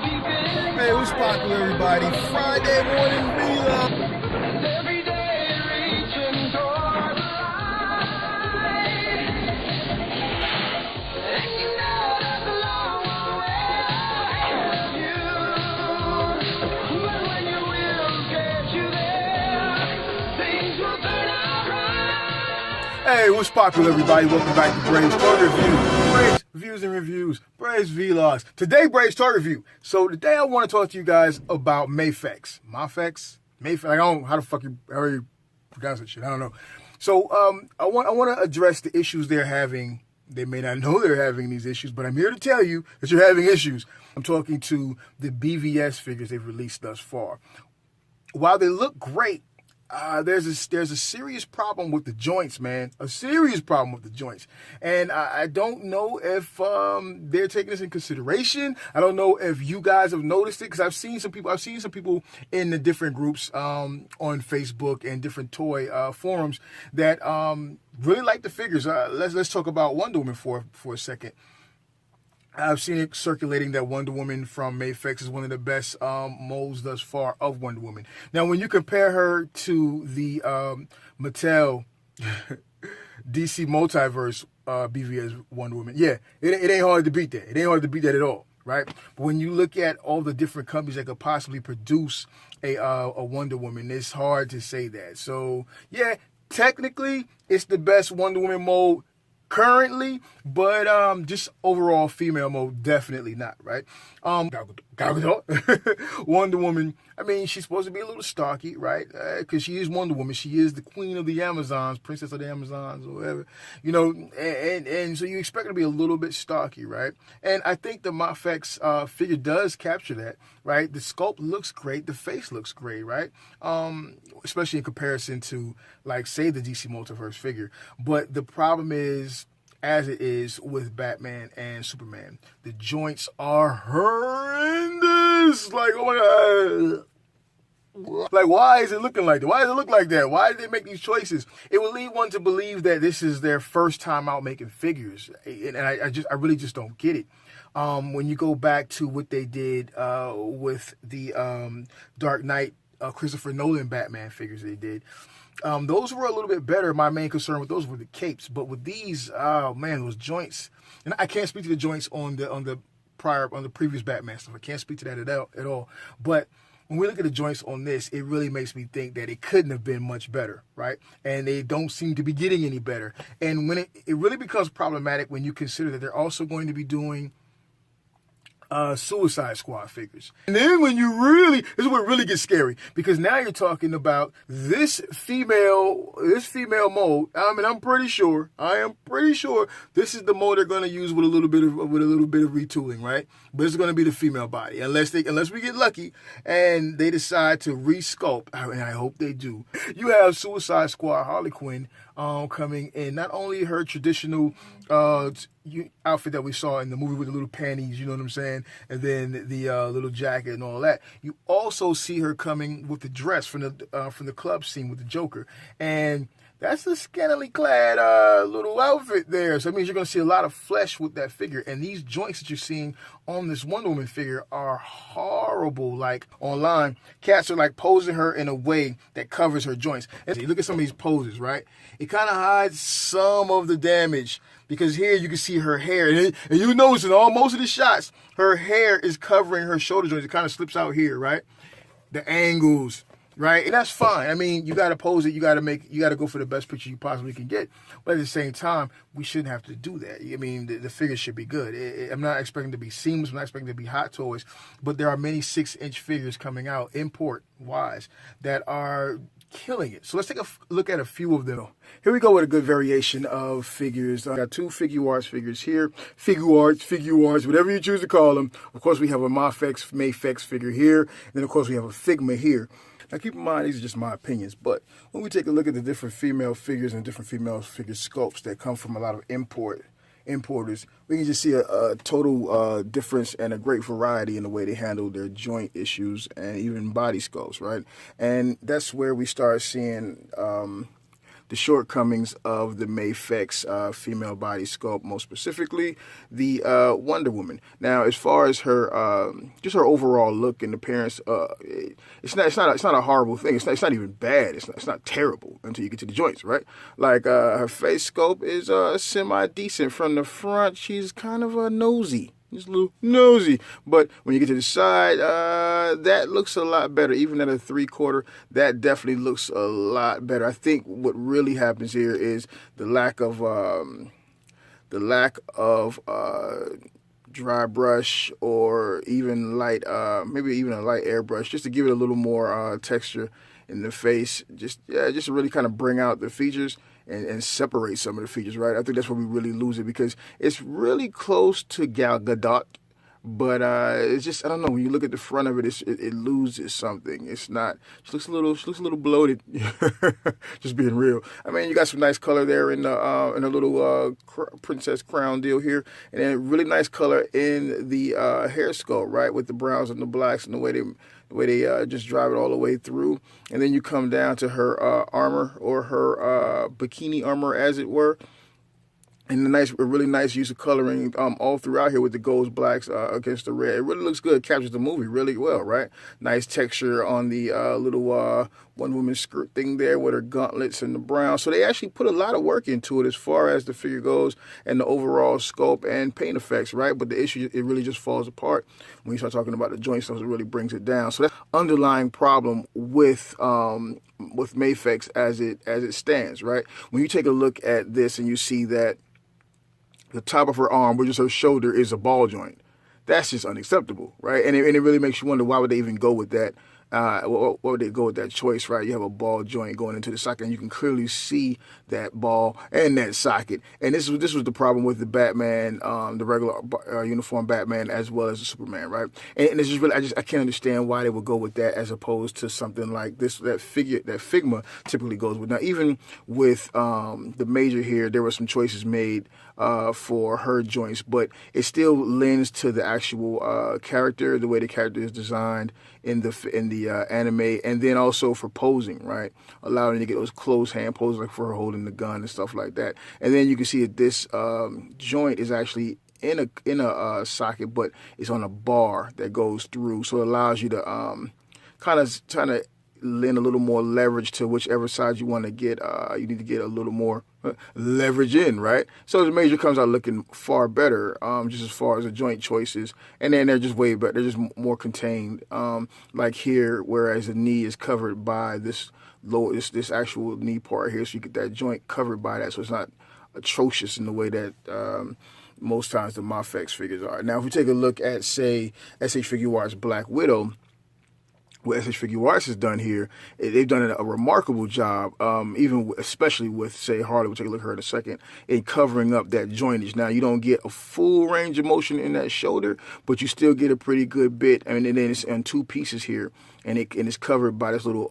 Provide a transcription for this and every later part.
Hey, what's popular, everybody? Friday morning vlog. Hey, what's popular, everybody? Welcome back to Braves Toy Review. Braves Views and Reviews. Braves Vlogs. Today, Braves Toy Review. So today I want to talk to you guys about MAFEX. MAFEX? MAFEX? I don't know how the fuck you pronounce that shit. I don't know. So I want to address the issues they're having. They may not know they're having these issues, but I'm here to tell you that you're having issues. I'm talking to the BVS figures they've released thus far. While they look great, there's a serious problem with the joints, man. A serious problem with the joints. And I don't know if they're taking this in consideration. I don't know if you guys have noticed it, because I've seen some people in the different groups on Facebook and different toy forums that really like the figures. Let's talk about Wonder Woman for a second. I've seen it circulating that Wonder Woman from MAFEX is one of the best molds thus far of Wonder Woman. Now, when you compare her to the Mattel DC Multiverse BVS Wonder Woman, yeah, it ain't hard to beat that. It ain't hard to beat that at all, right? But when you look at all the different companies that could possibly produce a Wonder Woman, it's hard to say that. So, yeah, technically, it's the best Wonder Woman mold currently, but just overall female mode, definitely not, right? Wonder Woman, I mean, she's supposed to be a little stocky, right? Because she is Wonder Woman. She is the queen of the Amazons, princess of the Amazons, or whatever, you know, and so you expect her to be a little bit stocky, right? And I think the MAFEX figure does capture that, right? The sculpt looks great. The face looks great, right? Especially in comparison to, like, say, the DC Multiverse figure. But the problem is, as it is with Batman and Superman, the joints are horrendous. Like, oh my God. Like, why is it looking like that? Why does it look like that? Why did they make these choices? It would lead one to believe that this is their first time out making figures. And I really just don't get it. When you go back to what they did with the Dark Knight, Christopher Nolan Batman figures they did, those were a little bit better. My main concern with those were the capes, but with these, oh man, those joints. And I can't speak to the joints on the previous Batman stuff. I can't speak to that at all. But when we look at the joints on this, it really makes me think that it couldn't have been much better, right? And they don't seem to be getting any better. And when it really becomes problematic when you consider that they're also going to be doing Suicide Squad figures. And then when you this is what really gets scary, because now you're talking about this female mold. I mean, I am pretty sure this is the mold they're going to use with a little bit of retooling, right? But it's going to be the female body, unless we get lucky and they decide to resculpt, and I hope they do. You have Suicide Squad Harley Quinn coming in, not only her traditional outfit that we saw in the movie with the little panties, you know what I'm saying, and then the little jacket and all that. You also see her coming with the dress from the club scene with the Joker, and that's a scantily clad little outfit there. So that means you're going to see a lot of flesh with that figure. And these joints that you're seeing on this Wonder Woman figure are horrible. Like, online, cats are like posing her in a way that covers her joints. And you look at some of these poses, right? It kind of hides some of the damage, because here you can see her hair. And you notice in most of the shots, her hair is covering her shoulder joints. It kind of slips out here, right? The angles. Right? And that's fine. I mean, you got to pose it. You got to go for the best picture you possibly can get. But at the same time, we shouldn't have to do that. I mean, the figure should be good. I'm not expecting to be seamless. I'm not expecting to be hot toys. But there are many 6-inch figures coming out, import-wise, that are killing it. So let's take a look at a few of them. Here we go with a good variation of figures. I got two Figure Arts figures here. Figure Arts, whatever you choose to call them. Of course, we have a MAFEX figure here. And then, of course, we have a Figma here. Now, keep in mind, these are just my opinions, but when we take a look at the different female figures and different female figure sculpts that come from a lot of importers, we can just see a total difference and a great variety in the way they handle their joint issues and even body sculpts, right? And that's where we start seeing the shortcomings of the MAFEX female body sculpt, most specifically the Wonder Woman. Now, as far as her just her overall look and appearance, it's not a horrible thing. It's not even bad. It's not terrible until you get to the joints, right? Like her face sculpt is semi decent from the front. She's kind of nosy. Just a little nosy. But when you get to the side, that looks a lot better. Even at a 3/4, that definitely looks a lot better. I think what really happens here is the lack of dry brush or even light, maybe even a light airbrush, just to give it a little more texture in the face. Just to really kind of bring out the features and separate some of the features, right? I think that's where we really lose it, because it's really close to Gal Gadot, but it's just, I don't know, when you look at the front of it, it loses something. It's not, she looks a little bloated. Just being real. I mean, you got some nice color there in a little princess crown deal here, and then a really nice color in the hair sculpt, right, with the browns and the blacks and the way they just drive it all the way through. And then you come down to her armor, or her bikini armor, as it were. And a really nice use of coloring all throughout here with the golds, blacks against the red. It really looks good. It captures the movie really well, right? Nice texture on the little Wonder Woman skirt thing there with her gauntlets and the brown. So they actually put a lot of work into it as far as the figure goes and the overall sculpt and paint effects, right? But the issue, it really just falls apart when you start talking about the joint stuff. It really brings it down. So that's the underlying problem with MAFEX as it stands, right? When you take a look at this and you see that the top of her arm, which is her shoulder, is a ball joint. That's just unacceptable, right? And it really makes you wonder, why would they even go with that? Why would they go with that choice, right? You have a ball joint going into the socket, and you can clearly see that ball and that socket. And this was the problem with the Batman, the regular uniform Batman, as well as the Superman, right? And it's just really, I can't understand why they would go with that as opposed to something like this, that Figma typically goes with. Now, even with the Major here, there were some choices made for her joints, but it still lends to the actual character, the way the character is designed in the anime, and then also for posing, right? Allowing you to get those close hand poses, like for her holding the gun and stuff like that. And then you can see that this joint is actually in a socket, but it's on a bar that goes through, so it allows you to kind of lend a little more leverage to whichever side you want to get. You need to get a little more leverage in, right? So the Major comes out looking far better, just as far as the joint choices. And then they're just way better. They're just more contained. Like here, whereas the knee is covered by this actual knee part here, so you get that joint covered by that, so it's not atrocious in the way that most times the MAFEX figures are. Now, if we take a look at, say, SH Figuarts Black Widow, what SH Figuarts has done here, they've done a remarkable job, especially with, say, Harley, we'll take a look at her in a second, in covering up that jointage. Now, you don't get a full range of motion in that shoulder, but you still get a pretty good bit. I mean, and then it's in two pieces here, and it's covered by this little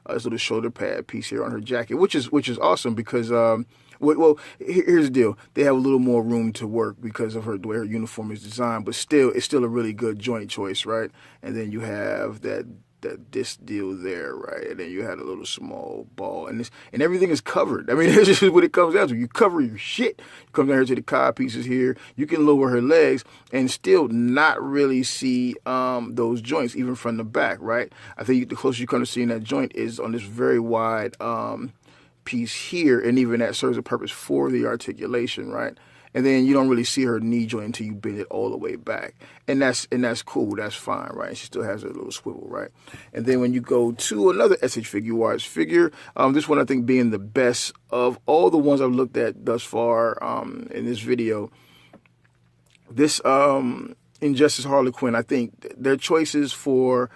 this little shoulder pad piece here on her jacket, which is awesome, because well, here's the deal. They have a little more room to work because of the way her uniform is designed, but it's still a really good joint choice, right? And then you have this deal there, right? And then you had a little small ball, and everything is covered. I mean, that's just what it comes down to. You cover your shit. You come down here to the cod pieces here. You can lower her legs and still not really see those joints, even from the back, right? I think the closer you come to seeing that joint is on this very wide piece here, and even that serves a purpose for the articulation, right? And then you don't really see her knee joint until you bend it all the way back, and that's cool, that's fine, right? She still has a little swivel, right? And then when you go to another SH Figuarts figure, this one I think being the best of all the ones I've looked at thus far in this video, this Injustice Harley Quinn, I think their choices for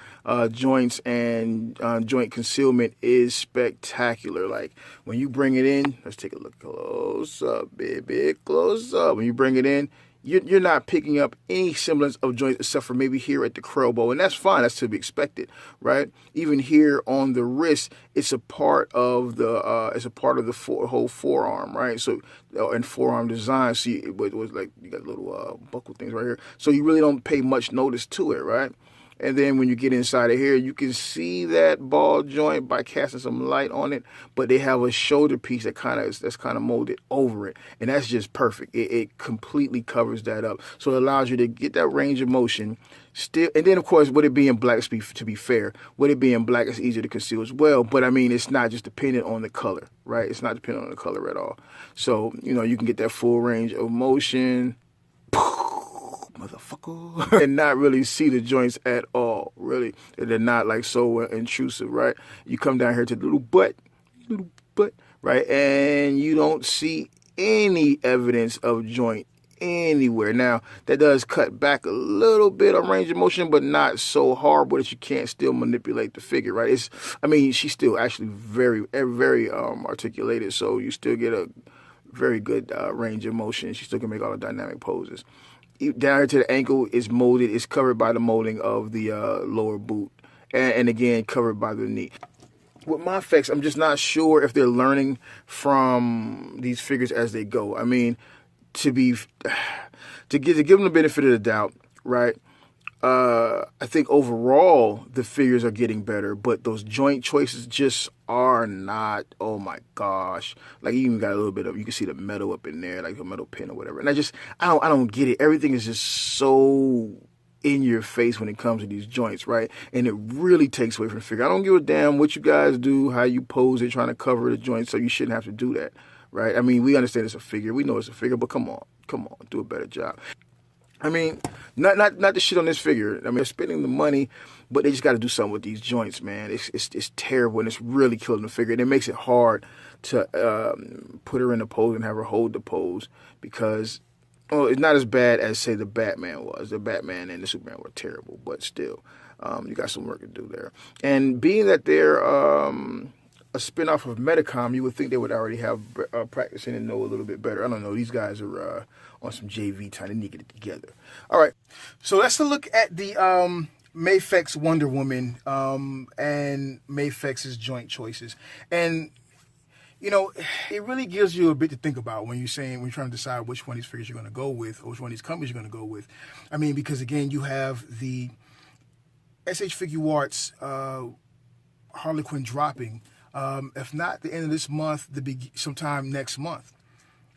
joints and joint concealment is spectacular. Like, when you bring it in, let's take a look close up, baby, close up. When you bring it in, you're not picking up any semblance of joints except for maybe here at the crowbar, and that's fine. That's to be expected, right? Even here on the wrist, it's a part of the whole forearm, right? So, and forearm design. See, it was like you got little buckle things right here, so you really don't pay much notice to it, right? And then when you get inside of here, you can see that ball joint by casting some light on it. But they have a shoulder piece that's kind of molded over it, and that's just perfect. It completely covers that up, so it allows you to get that range of motion still. And then, of course, with it being black, to be fair, with it being black, it's easier to conceal as well. But I mean, it's not just dependent on the color, right? It's not dependent on the color at all. So you can get that full range of motion. Motherfucker. And not really see the joints at all, really. They're not like so intrusive, right? You come down here to the little butt, right? And you don't see any evidence of joint anywhere. Now, that does cut back a little bit on range of motion, but not so hard that you can't still manipulate the figure, right? She's still actually very, very articulated, so you still get a very good range of motion. She still can make all the dynamic poses. Down here to the ankle is molded. It's covered by the molding of the lower boot, and again covered by the knee. With MAFEX, I'm just not sure if they're learning from these figures as they go. I mean, to give them the benefit of the doubt, right? I think overall the figures are getting better, but those joint choices just are not. Oh my gosh! Like, you even got a little bit of, you can see the metal up in there, like a metal pin or whatever. And I don't get it. Everything is just so in your face when it comes to these joints, right? And it really takes away from the figure. I don't give a damn what you guys do, how you pose it, trying to cover the joints, so you shouldn't have to do that, right? I mean, we understand it's a figure, we know it's a figure, but come on, do a better job. I mean, not the shit on this figure. I mean, they're spending the money, but they just got to do something with these joints, man. It's terrible, and it's really killing the figure. And it makes it hard to put her in a pose and have her hold the pose, because it's not as bad as, say, the Batman was. The Batman and the Superman were terrible, but still, you got some work to do there. And being that they're a spinoff of Medicom, you would think they would already have practicing and know a little bit better. I don't know. These guys are on some JV time. They need to get it together. All right. So let's look at the MAFEX Wonder Woman and MAFEX's joint choices. And, it really gives you a bit to think about when you're trying to decide which one of these figures you're going to go with, or which one of these companies you're going to go with. I mean, because, again, you have the SH Figure Arts Harley Quinn dropping. If not the end of this month, sometime next month.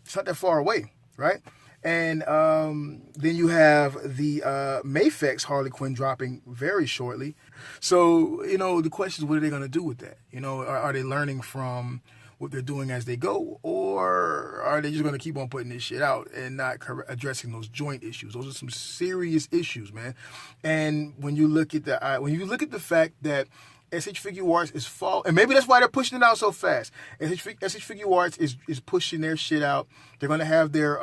It's not that far away, right? And then you have the MAFEX Harley Quinn dropping very shortly. So, the question is, what are they going to do with that? Are they learning from what they're doing as they go, or are they just going to keep on putting this shit out and not addressing those joint issues? Those are some serious issues, man. And when you look at the fact that SH Figure Arts is and maybe that's why they're pushing it out so fast. SH Figure Arts is pushing their shit out. They're gonna have their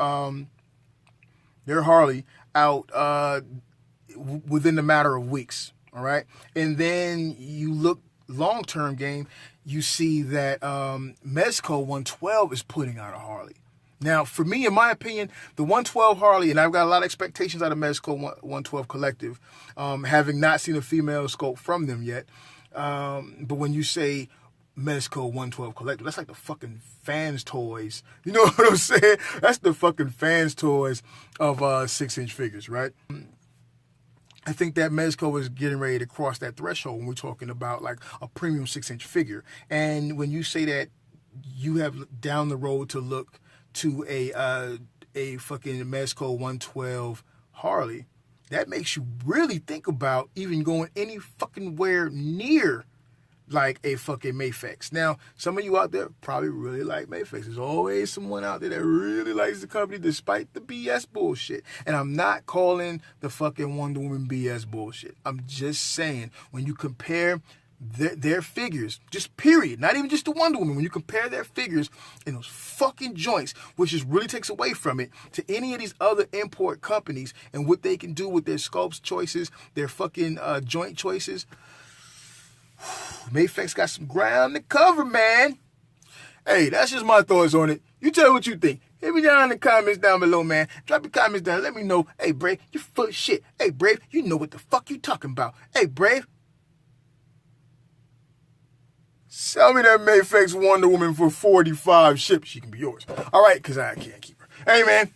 Harley out within a matter of weeks. All right, and then you look long-term game, you see that Mezco 112 is putting out a Harley. Now, for me, in my opinion, the 112 Harley, and I've got a lot of expectations out of Mezco 112 Collective, having not seen a female sculpt from them yet. But when you say Mezco 112 Collective, that's like the fucking fans' toys. You know what I'm saying? That's the fucking fans' toys of 6-inch figures, right? I think that Mezco is getting ready to cross that threshold when we're talking about like a premium 6-inch figure. And when you say that you have down the road to look to a fucking Mezco 112 Harley, that makes you really think about even going any fucking where near like a fucking MAFEX. Now, some of you out there probably really like MAFEX. There's always someone out there that really likes the company despite the BS bullshit. And I'm not calling the fucking Wonder Woman BS bullshit. I'm just saying, when you compare their figures, just period, not even just the Wonder Woman, when you compare their figures in those fucking joints, which just really takes away from it, to any of these other import companies and what they can do with their sculpts choices, their fucking joint choices, MAFEX got some ground to cover, man. Hey, that's just my thoughts on it. You tell me what you think. Hit me down in the comments down below, man. Drop your comments down. Let me know. Hey, Brave, you full of shit. Hey, Brave, you know what the fuck you talking about. Hey, Brave, sell me that MAFEX Wonder Woman for 45 ships. She can be yours. All right, because I can't keep her. Hey, man.